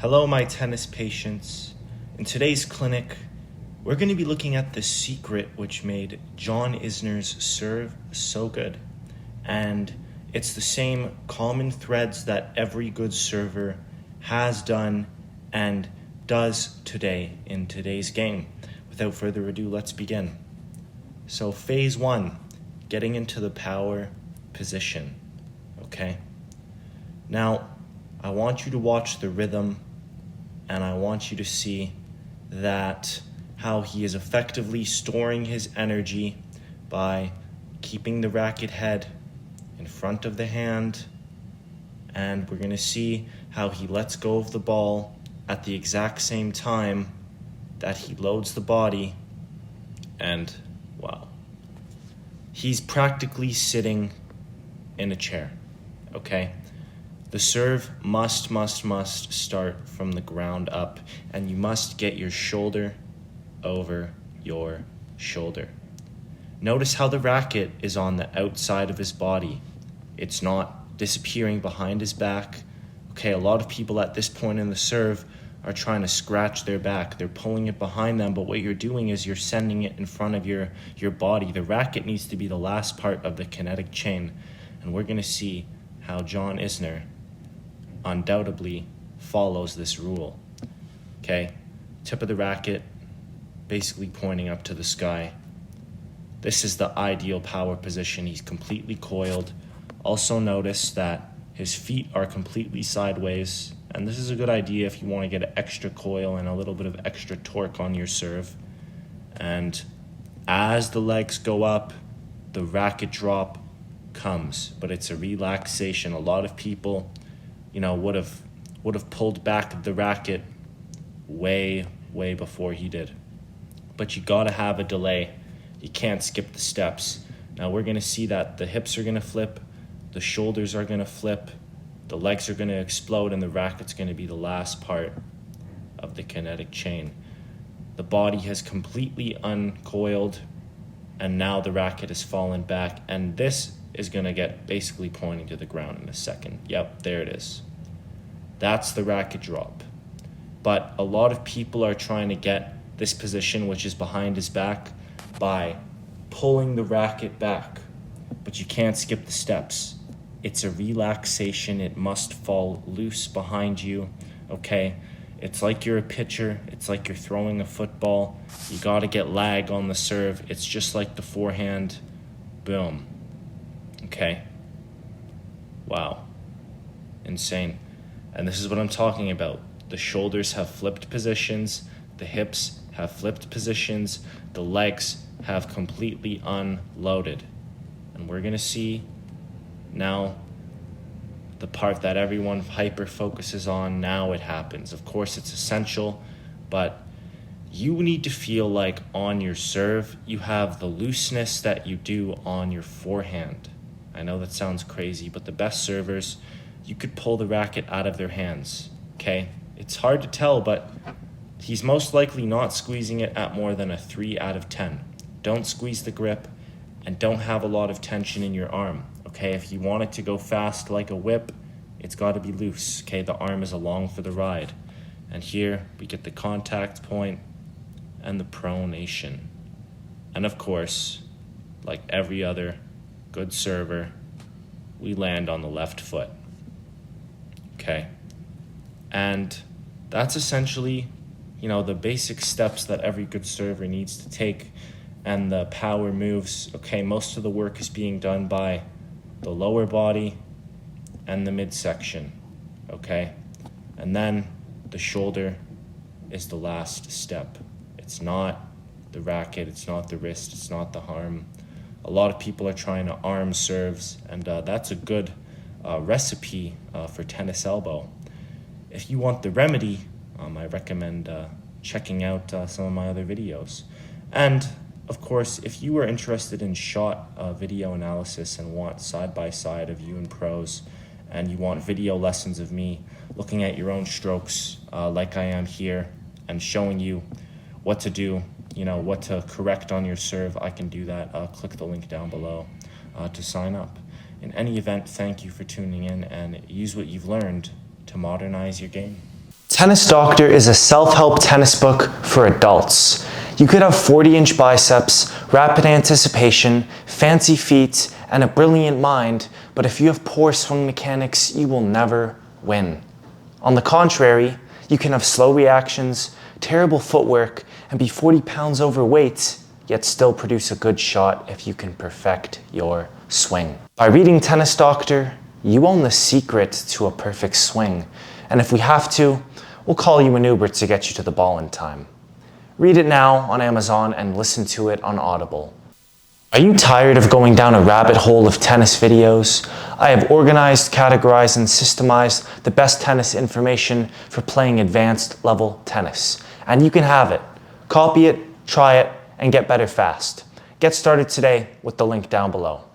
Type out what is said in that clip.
Hello, my tennis patients. In today's clinic, we're going to be looking at the secret which made John Isner's serve so good. And it's the same common threads that every good server has done and does today in today's game. Without further ado, let's begin. So phase 1, getting into the power position, okay? Now, I want you to watch the rhythm, and I want you to see that how he is effectively storing his energy by keeping the racket head in front of the hand, and we're going to see how he lets go of the ball at the exact same time that he loads the body, and wow, he's practically sitting in a chair, okay? The serve must start from the ground up, and you must get your shoulder over your shoulder. Notice how the racket is on the outside of his body. It's not disappearing behind his back. Okay, a lot of people at this point in the serve are trying to scratch their back. They're pulling it behind them, but what you're doing is you're sending it in front of your body. The racket needs to be the last part of the kinetic chain, and we're going to see how John Isner undoubtedly follows this rule. Okay, tip of the racket basically pointing up to the sky. This is the ideal power position. He's completely coiled. Also notice that his feet are completely sideways, and this is a good idea if you want to get an extra coil and a little bit of extra torque on your serve. And as the legs go up, the racket drop comes, but it's a relaxation. A lot of people would have pulled back the racket way before he did. But you gotta have a delay. You can't skip the steps. Now we're gonna see that the hips are gonna flip, the shoulders are gonna flip, the legs are gonna explode, and the racket's gonna be the last part of the kinetic chain. The body has completely uncoiled, and now the racket has fallen back, and this is gonna get basically pointing to the ground in a second. Yep, there it is. That's the racket drop. But a lot of people are trying to get this position, which is behind his back, by pulling the racket back. But you can't skip the steps. It's a relaxation. It must fall loose behind you, okay? It's like you're a pitcher. It's like you're throwing a football. You got to get lag on the serve. It's just like the forehand. Boom. Okay? Wow. Insane. And this is what I'm talking about. The shoulders have flipped positions. The hips have flipped positions. The legs have completely unloaded. And we're going to see now the part that everyone hyper focuses on. Now it happens. Of course, it's essential, but you need to feel like on your serve, you have the looseness that you do on your forehand. I know that sounds crazy, but the best servers, you could pull the racket out of their hands, okay? It's hard to tell, but he's most likely not squeezing it at more than a 3 out of 10. Don't squeeze the grip, and don't have a lot of tension in your arm, okay? If you want it to go fast like a whip, it's got to be loose, okay? The arm is along for the ride. And here we get the contact point and the pronation. And of course, like every other good server, we land on the left foot. Okay, and that's essentially, the basic steps that every good server needs to take, and the power moves. Okay, most of the work is being done by the lower body and the midsection, okay? And then the shoulder is the last step. It's not the racket, it's not the wrist, it's not the arm. A lot of people are trying to arm serves, and that's a good recipe for tennis elbow. If you want the remedy, I recommend checking out some of my other videos. And of course, if you are interested in shot video analysis and want side-by-side of you and pros, and you want video lessons of me looking at your own strokes like I am here and showing you what to do, what to correct on your serve, I can do that. Click the link down below to sign up. In any event, thank you for tuning in, and use what you've learned to modernize your game. Tennis Doctor is a self-help tennis book for adults. You could have 40-inch biceps, rapid anticipation, fancy feet, and a brilliant mind, but if you have poor swing mechanics, you will never win. On the contrary, you can have slow reactions, terrible footwork, and be 40 pounds overweight, yet still produce a good shot if you can perfect your swing. By reading Tennis Doctor, you own the secret to a perfect swing, and if we have to, we'll call you an Uber to get you to the ball in time. Read it now on Amazon and listen to it on Audible. Are you tired of going down a rabbit hole of tennis videos? I have organized, categorized, and systemized the best tennis information for playing advanced level tennis. And you can have it. Copy it, try it, and get better fast. Get started today with the link down below.